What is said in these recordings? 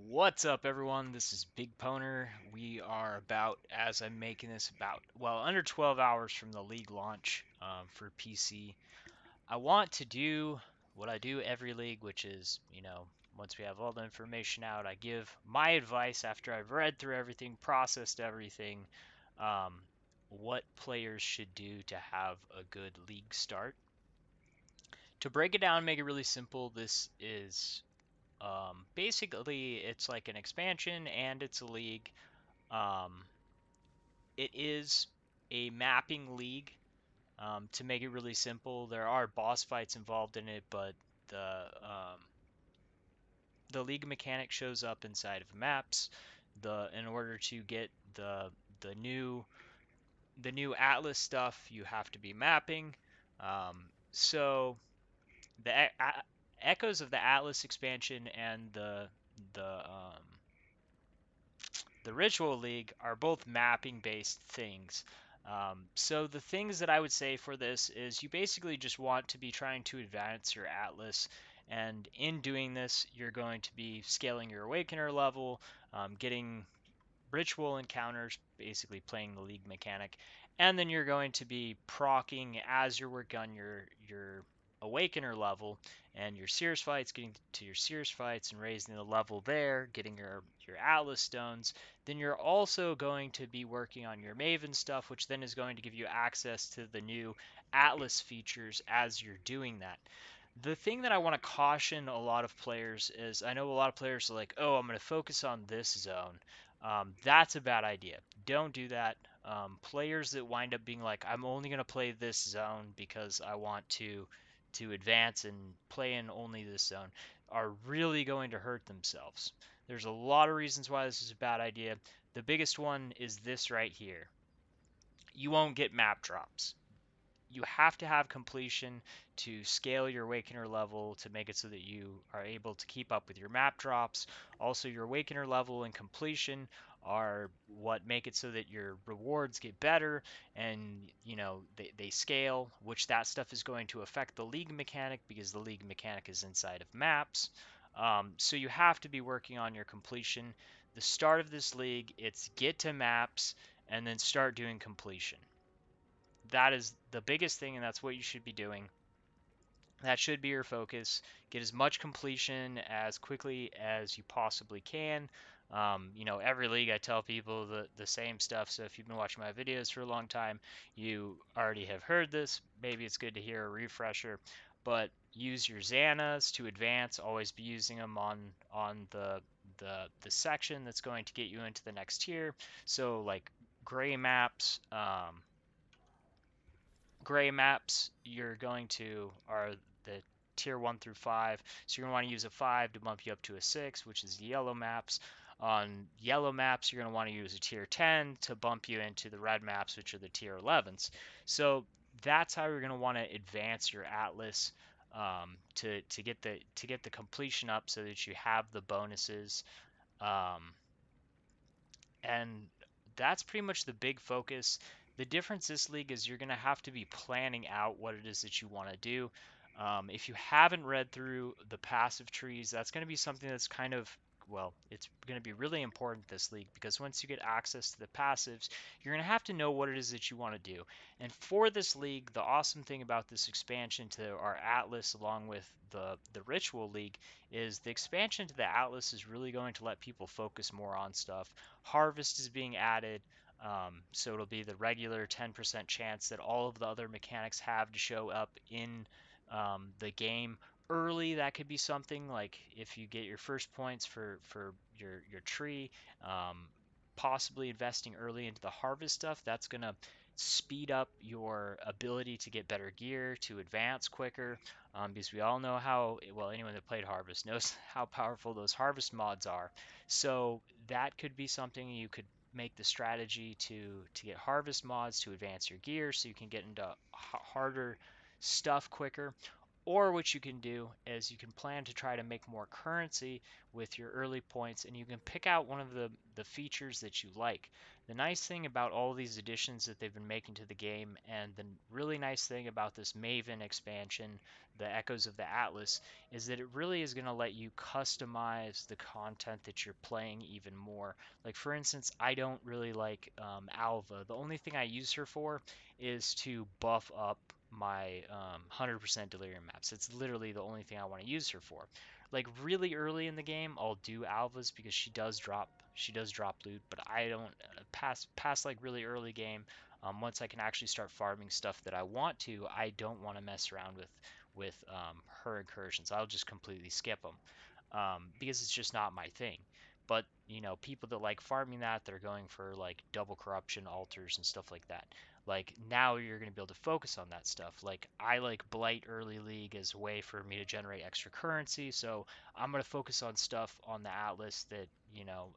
What's up, everyone? This is BigPowner. We are about, as I'm making this, under 12 hours from the league launch for PC. I want to do what I do every league, which is, once we have all the information out, I give my advice after I've read through everything, processed everything, um, what players should do to have a good league start. To break it down, make it really simple, this is basically, it's like an expansion and it's a league. Um, it is a mapping league. To make it really simple, there are boss fights involved in it, but the um, the league mechanic shows up inside of maps. In order to get the new the new Atlas stuff, you have to be mapping. So the echoes of the Atlas expansion and the Ritual League are both mapping based things. So the things that I would say for this is you basically just want to be trying to advance your Atlas, and in doing this, you're going to be scaling your Awakener level, getting ritual encounters, basically playing the league mechanic, and then you're going to be procking as you work on your awakener level and your Sears fights, getting to your Sears fights and raising the level there, getting your Atlas stones. Then you're also going to be working on your Maven stuff, which then is going to give you access to the new Atlas features as you're doing that. The thing that I want to caution a lot of players is I know a lot of players are like, oh, I'm going to focus on this zone. That's a bad idea. Don't do that. Players that wind up being like, I'm only going to play this zone because I want to advance and play in only this zone are really going to hurt themselves. There's a lot of reasons why this is a bad idea. The biggest one is this right here. You won't get map drops. You have to have completion to scale your Awakener level to make it so that you are able to keep up with your map drops. Also, your Awakener level and completion are what make it so that your rewards get better and they scale, which that stuff is going to affect the league mechanic because the league mechanic is inside of maps. So you have to be working on your completion. The start of this league, it's get to maps and then start doing completion. That is the biggest thing, and that's what you should be doing. That should be your focus. Get as much completion as quickly as you possibly can. Every league I tell people the same stuff. So if you've been watching my videos for a long time, you already have heard this. Maybe it's good to hear a refresher. But use your Xanas to advance. Always be using them on the section that's going to get you into the next tier. So like gray maps, gray maps you're going to are the tier 1 through 5, so you're going to want to use a 5 to bump you up to a 6, which is the yellow maps. On yellow maps you're going to want to use a tier 10 to bump you into the red maps, which are the tier 11s. So that's how you're going to want to advance your Atlas, to get the completion up so that you have the bonuses, um, and that's pretty much the big focus. The difference this league is you're going to have to be planning out what it is that you want to do. If you haven't read through the passive trees, that's going to be something that's kind of, well, it's going to be really important this league because once you get access to the passives, you're going to have to know what it is that you want to do. And for this league, the awesome thing about this expansion to our Atlas along with the Ritual League is the expansion to the Atlas is really going to let people focus more on stuff. Harvest is being added, so it'll be the regular 10% chance that all of the other mechanics have to show up in the game early. That could be something like if you get your first points for your tree, um, possibly investing early into the harvest stuff. That's gonna speed up your ability to get better gear, to advance quicker, because we all know how well anyone that played harvest knows how powerful those harvest mods are. So that could be something you could make the strategy to get harvest mods to advance your gear so you can get into harder stuff quicker. Or what you can do is you can plan to try to make more currency with your early points, and you can pick out one of the features that you like. The nice thing about all these additions that they've been making to the game, and the really nice thing about this Maven expansion, the Echoes of the Atlas, is that it really is going to let you customize the content that you're playing even more. Like, for instance, I don't really like Alva. The only thing I use her for is to buff up my 100% delirium maps. It's literally the only thing I want to use her for. Like really early in the game, I'll do alvas because she does drop loot, but I don't past like really early game. Once I can actually start farming stuff that I want to, I don't want to mess around with her incursions. I'll just completely skip them because it's just not my thing. But people that like farming that, they're going for like double corruption altars and stuff like that. Like now you're going to be able to focus on that stuff. Like I like Blight early league as a way for me to generate extra currency, so I'm going to focus on stuff on the Atlas that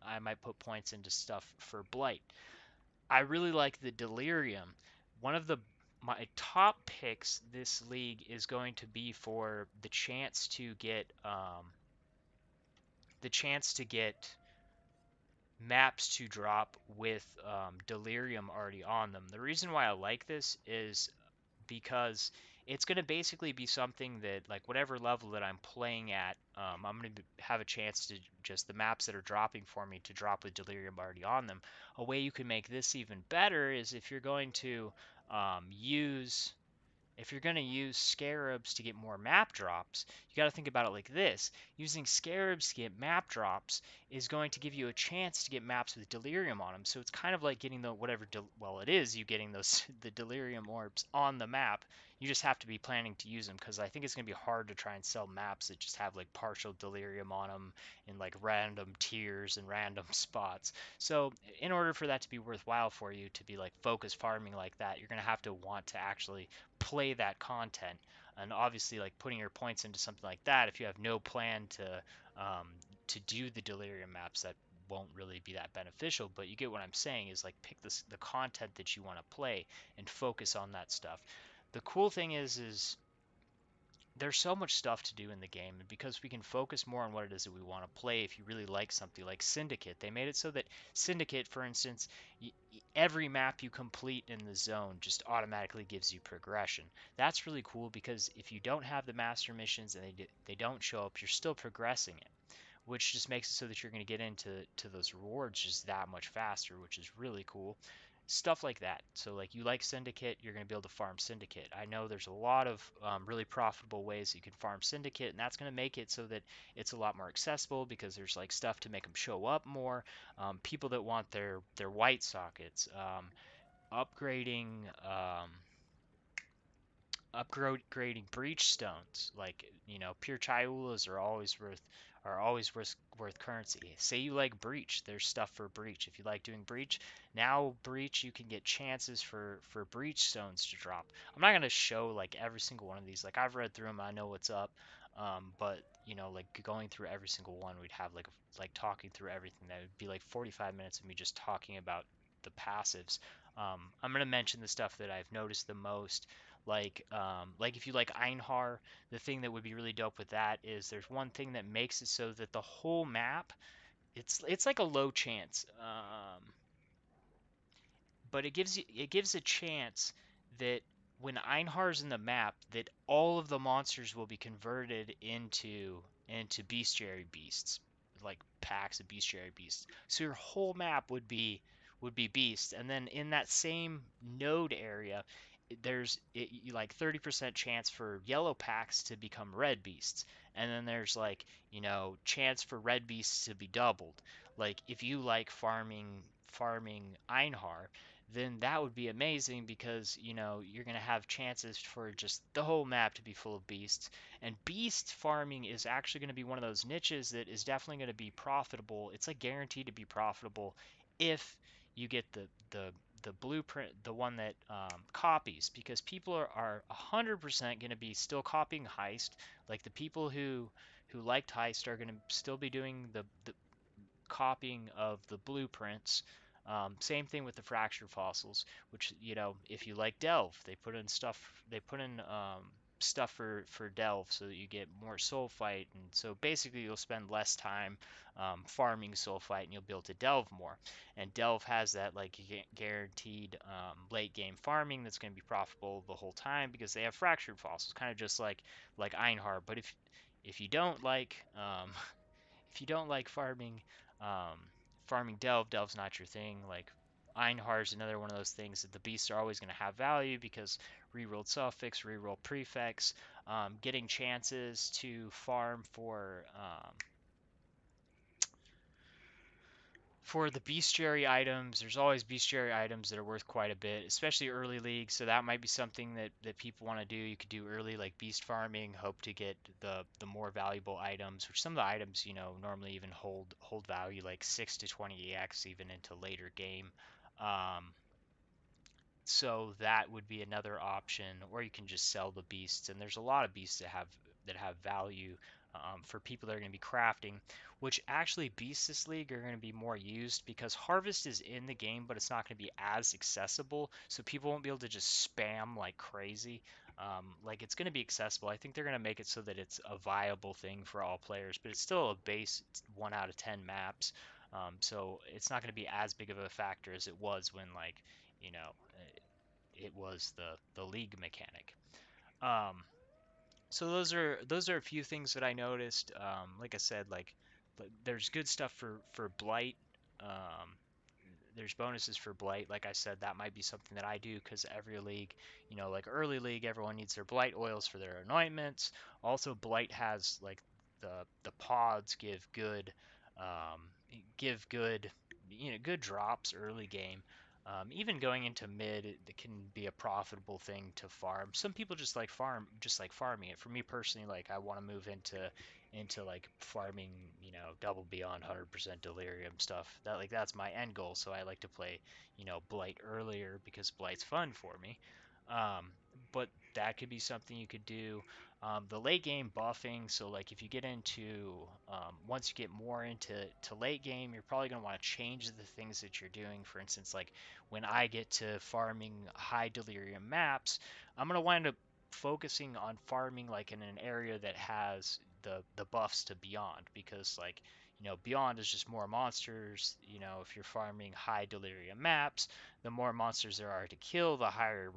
I might put points into stuff for Blight. I really like the Delirium. One of my top picks this league is going to be for the chance to get maps to drop with Delirium already on them. The reason why I like this is because it's going to basically be something that, like, whatever level that I'm playing at, I'm going to have a chance to just the maps that are dropping for me to drop with Delirium already on them. A way you can make this even better is use if you're going to use scarabs to get more map drops, you got to think about it like this. Using scarabs to get map drops is going to give you a chance to get maps with delirium on them. So it's kind of like getting well, it is you getting those the delirium orbs on the map. You just have to be planning to use them because I think it's going to be hard to try and sell maps that just have like partial delirium on them in like random tiers and random spots. So in order for that to be worthwhile for you to be like focus farming like that, you're going to have to want to actually play that content. And obviously, like putting your points into something like that, if you have no plan to do the delirium maps, that won't really be that beneficial. But you get what I'm saying is like pick the content that you want to play and focus on that stuff. The cool thing is there's so much stuff to do in the game, and because we can focus more on what it is that we want to play, if you really like something like Syndicate, they made it so that Syndicate, for instance, every map you complete in the zone just automatically gives you progression. That's really cool because if you don't have the master missions and they don't show up, you're still progressing it, which just makes it so that you're going to get into those rewards just that much faster, which is really cool. Stuff like that. So like you like Syndicate, you're going to be able to farm Syndicate. I know there's a lot of really profitable ways you can farm Syndicate, and that's going to make it so that it's a lot more accessible because there's like stuff to make them show up more. People that want their white sockets, upgrading. Upgrading breach stones, like pure chaiulas are always worth currency. Say you like breach, there's stuff for breach. If you like doing breach, now breach you can get chances for breach stones to drop. I'm not gonna show like every single one of these. Like I've read through them, I know what's up. But like going through every single one, we'd have like talking through everything. That would be like 45 minutes of me just talking about the passives. I'm gonna mention the stuff that I've noticed the most, like if you like Einhar, the thing that would be really dope with that is there's one thing that makes it so that the whole map, it's like a low chance, but it gives a chance that when Einhar's in the map, that all of the monsters will be converted into bestiary beasts, like packs of bestiary beasts. So your whole map would be beasts, and then in that same node area, like 30% chance for yellow packs to become red beasts, and then there's like chance for red beasts to be doubled. Like if you like farming Einhar, then that would be amazing because you're going to have chances for just the whole map to be full of beasts. And beast farming is actually going to be one of those niches that is definitely going to be profitable. It's like guaranteed to be profitable if you get the blueprint, the one that copies, because people are 100% going to be still copying heist. Like the people who liked heist are going to still be doing the copying of the blueprints. Same thing with the fractured fossils, which if you like delve, they put in stuff. They put in stuff for delve so that you get more sulfite, and so basically you'll spend less time farming sulfite and you'll be able to delve more. And delve has that like guaranteed late game farming that's going to be profitable the whole time because they have fractured fossils, kind of just like Einhar. But if you don't like if you don't like um, farming delve's not your thing. Like Einhar is another one of those things that the beasts are always going to have value because rerolled suffix, reroll prefix, getting chances to farm for the bestiary items. There's always bestiary items that are worth quite a bit, especially early league. So that might be something that people want to do. You could do early like beast farming, hope to get the more valuable items, which some of the items, normally even hold value like 6 to 20 EX even into later game. Um, so that would be another option, or you can just sell the beasts. And there's a lot of beasts that have value for people that are going to be crafting. Which actually beasts this league are going to be more used because harvest is in the game, but it's not going to be as accessible. So people won't be able to just spam like crazy. Like it's going to be accessible. I think they're going to make it so that it's a viable thing for all players, but it's still a base 1 out of 10 maps. So it's not going to be as big of a factor as it was when like you know it was the league mechanic. Um, so those are a few things that I noticed. Like I said, like there's good stuff for blight. Um, there's bonuses for blight. Like I said, that might be something that I do because every league, like early league, everyone needs their blight oils for their anointments. Also, blight has like the pods um, give good, good drops early game. Even going into mid, it can be a profitable thing to farm. Some people just like farming it. For me personally, like I want to move into like farming, double beyond 100% delirium stuff. That's my end goal. So I like to play, blight earlier because blight's fun for me. Um, but that could be something you could do. The late game buffing. So like if you get into once you get more into late game, you're probably going to want to change the things that you're doing. For instance, like when I get to farming high delirium maps, I'm going to wind up focusing on farming like in an area that has the buffs to beyond because like beyond is just more monsters. If you're farming high delirium maps, the more monsters there are to kill, the higher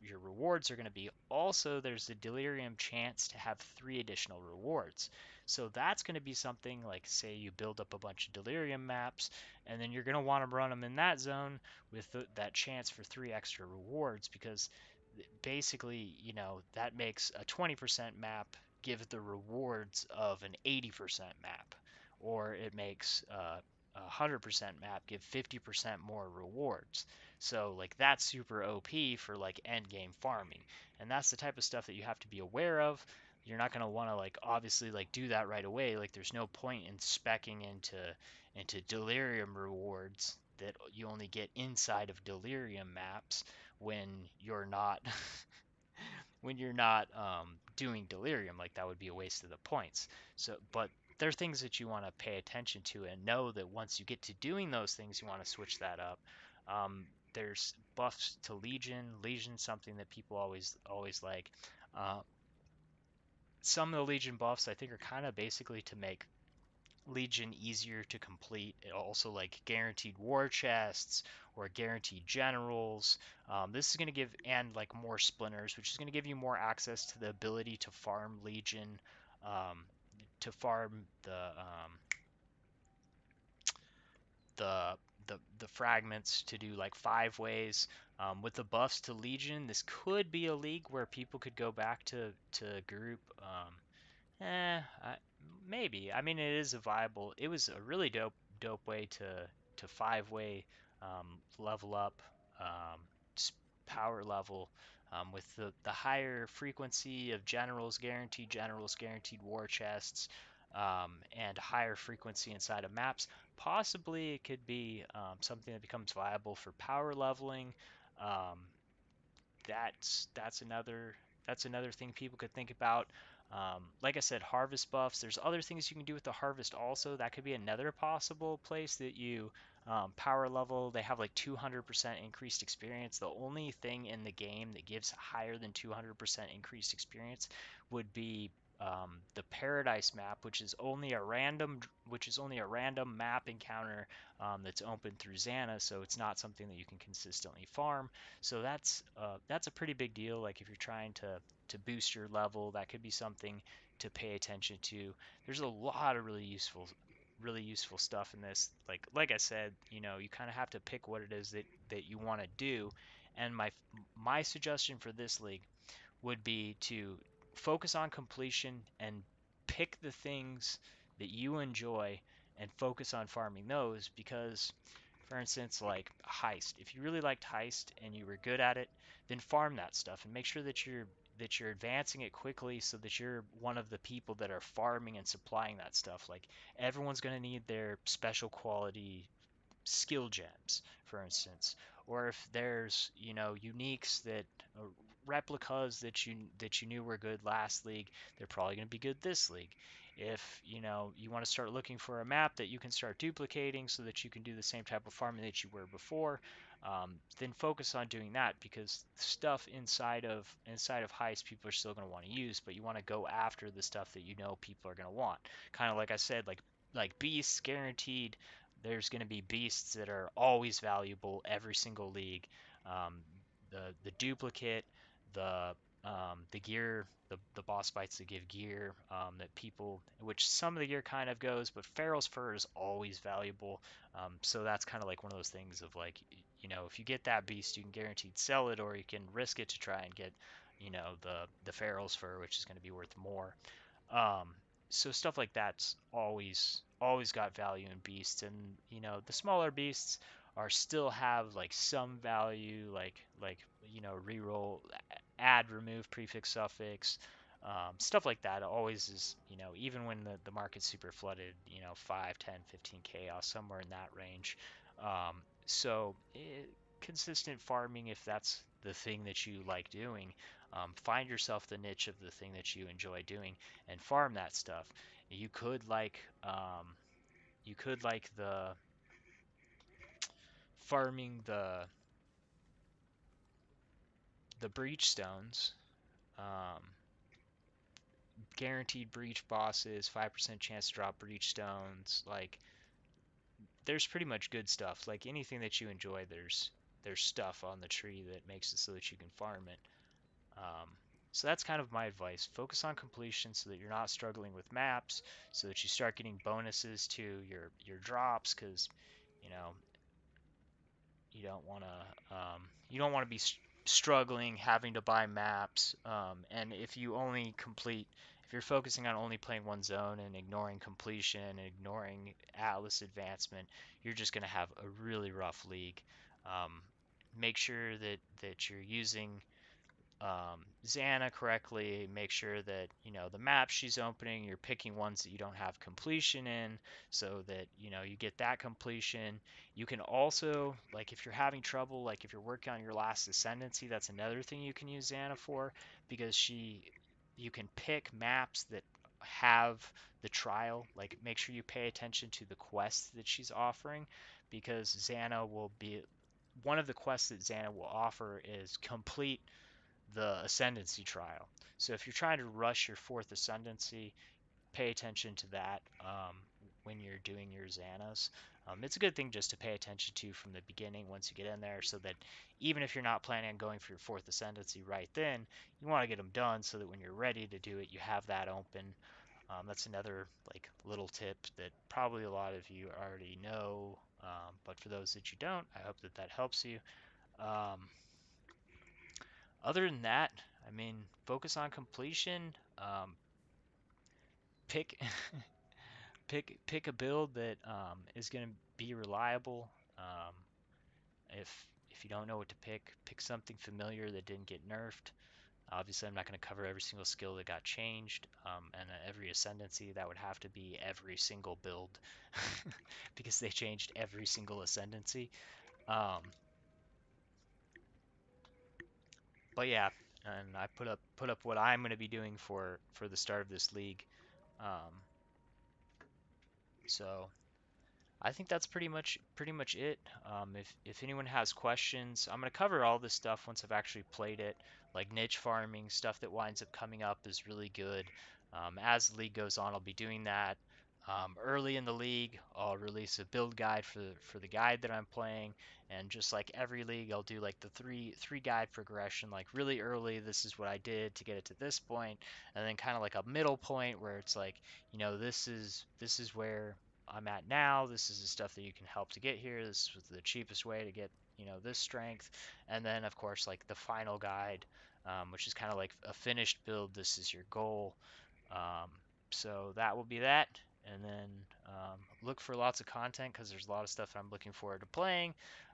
your rewards are going to be. Also, there's the delirium chance to have 3 additional rewards. So that's going to be something like, say you build up a bunch of delirium maps, and then you're going to want to run them in that zone with that chance for 3 extra rewards because basically, that makes a 20% map give the rewards of an 80% map, or it makes a 100% map give 50% more rewards. So like that's super OP for like end game farming, and that's the type of stuff that you have to be aware of. You're not going to want to like obviously like do that right away. Like there's no point in specking into delirium rewards that you only get inside of delirium maps when you're not when you're not doing delirium. Like that would be a waste of the points. So but there are things that you want to pay attention to and know that once you get to doing those things you want to switch that up. There's buffs to legion something that people always like. uh, some of the legion buffs I think are kind of basically to make Legion easier to complete. It also like guaranteed war chests or guaranteed generals. This is going to give and like more splinters, which is going to give you more access to the ability to farm Legion, um, to farm the the fragments to do like 5 ways. With the buffs to Legion, this could be a league where people could go back to group. Maybe. I mean, it is a viable. It was a really dope way to 5-way level up, um, power level, with the higher frequency of generals, guaranteed war chests, and higher frequency inside of maps. Possibly it could be something that becomes viable for power leveling. Um, that's another thing people could think about. Like I said, harvest buffs. There's other things you can do with the harvest also. That could be another possible place that you power level. They have like 200% increased experience. The only thing in the game that gives higher than 200% increased experience would be the Paradise map, which is only a random map encounter that's open through Xana. So it's not something that you can consistently farm. So that's a pretty big deal. Like if you're trying to boost your level, that could be something to pay attention to. There's a lot of really useful stuff in this. Like I said, you kind of have to pick what it is that you want to do. And my suggestion for this league would be to focus on completion and pick the things that you enjoy and focus on farming those because for instance like heist, if you really liked heist and you were good at it, then farm that stuff and make sure that you're advancing it quickly so that you're one of the people that are farming and supplying that stuff. Like everyone's going to need their special quality skill gems, for instance, or if there's uniques that replicas that you knew were good last league, they're probably going to be good this league. If you want to start looking for a map that you can start duplicating so that you can do the same type of farming that you were before, then focus on doing that because stuff inside of heist people are still going to want to use, but you want to go after the stuff that people are going to want. Kind of like I said, like beasts guaranteed. There's going to be beasts that are always valuable every single league. Um, the duplicate, the the gear, the boss fights that give gear that people, which some of the gear kind of goes, but Pharaoh's fur is always valuable. So that's kind of like one of those things of like, if you get that beast, you can guaranteed sell it, or you can risk it to try and get, the Pharaoh's fur, which is going to be worth more. Um, so stuff like that's always got value in beasts, and the smaller beasts are still have like some value, like reroll, add, remove, prefix, suffix, stuff like that. Always is even when the market's super flooded, 5, 10, 15 chaos somewhere in that range. So consistent farming if that's the thing that you like doing. Find yourself the niche of the thing that you enjoy doing and farm that stuff. You could like the farming the breach stones. Um, Guaranteed breach bosses, 5% chance to drop breach stones. Like there's pretty much good stuff. Like anything that you enjoy, there's stuff on the tree that makes it so that you can farm it. Um, so that's kind of my advice. Focus on completion so that you're not struggling with maps, so that you start getting bonuses to your drops, because you know you don't want to be struggling having to buy maps. And if you're focusing on only playing one zone and ignoring completion and ignoring Atlas advancement, you're just going to have a really rough league. Um, Make sure that you're using Xana correctly. Make sure that the map she's opening, you're picking ones that you don't have completion in, so that you get that completion. You can also, like if you're having trouble, like if you're working on your last ascendancy, that's another thing you can use Xana for, because you can pick maps that have the trial. Like make sure you pay attention to the quests that she's offering, because Xana will be one of the quests that Xana will offer is complete the ascendancy trial. So if you're trying to rush your fourth ascendancy, pay attention to that when you're doing your Xanas. It's a good thing just to pay attention to from the beginning once you get in there, so that even if you're not planning on going for your fourth ascendancy right then, you want to get them done so that when you're ready to do it, you have that open. That's another like little tip that probably a lot of you already know, but for those that you don't, I hope that that helps you. Um, Other than that, I mean, focus on completion. Pick pick a build that is going to be reliable. If you don't know what to pick, pick something familiar that didn't get nerfed. Obviously, I'm not going to cover every single skill that got changed, and every ascendancy. That would have to be every single build, because they changed every single ascendancy. Um, but yeah, and I put up what I'm going to be doing for the start of this league. Um, so I think that's pretty much it. If anyone has questions, I'm gonna cover all this stuff once I've actually played it. Like niche farming stuff that winds up coming up is really good. As the league goes on, I'll be doing that. Early in the league, I'll release a build guide for the guide that I'm playing, and just like every league, I'll do like the three guide progression. Like really early, this is what I did to get it to this point, and then kind of like a middle point where it's like, this is where I'm at now. This is the stuff that you can help to get here. This was the cheapest way to get, this strength. And then, of course, like the final guide, which is kind of like a finished build. This is your goal. Um, so that will be that. And then look for lots of content because there's a lot of stuff I'm looking forward to playing.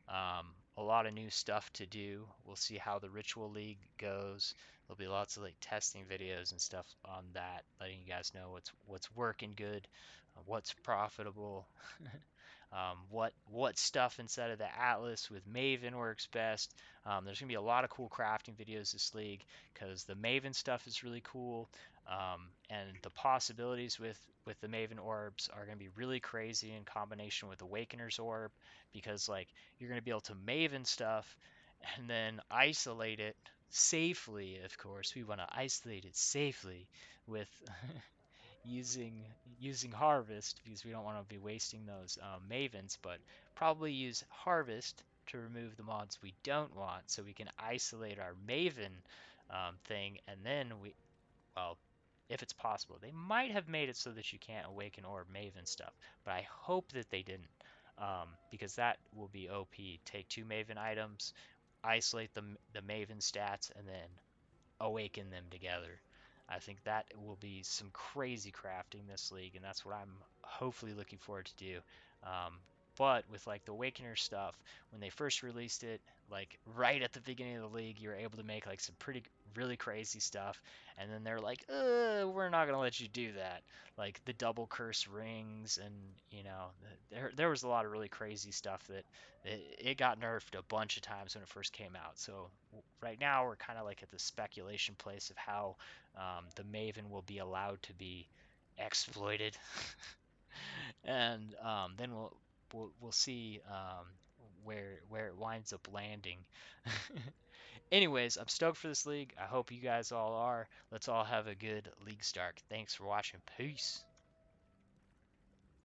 A lot of new stuff to do. We'll see how the Ritual League goes. There'll be lots of like testing videos and stuff on that, letting you guys know what's working good, what's profitable, what stuff inside of the Atlas with Maven works best. There's gonna be a lot of cool crafting videos this league because the Maven stuff is really cool, and the possibilities with the Maven orbs are gonna be really crazy in combination with Awakener's orb because like you're gonna be able to Maven stuff and then isolate it safely. Of course, we want to isolate it safely with using using harvest because we don't want to be wasting those mavens, but probably use harvest to remove the mods we don't want so we can isolate our maven thing, and then well, if it's possible, they might have made it so that you can't awaken orb maven stuff, but I hope that they didn't, because that will be OP. Take two maven items, isolate the maven stats, and then awaken them together. I think that will be some crazy crafting this league, and that's what I'm hopefully looking forward to do. Um, but with like the Awakener stuff, when they first released it, like right at the beginning of the league, you were able to make like some pretty really crazy stuff, and then they're like, we're not gonna let you do that. Like the double curse rings, and there was a lot of really crazy stuff that it got nerfed a bunch of times when it first came out. So right now we're kind of like at the speculation place of how the Maven will be allowed to be exploited, and then we'll see where it winds up landing. Anyways, I'm stoked for this league. I hope you guys all are. Let's all have a good league start. Thanks for watching. Peace.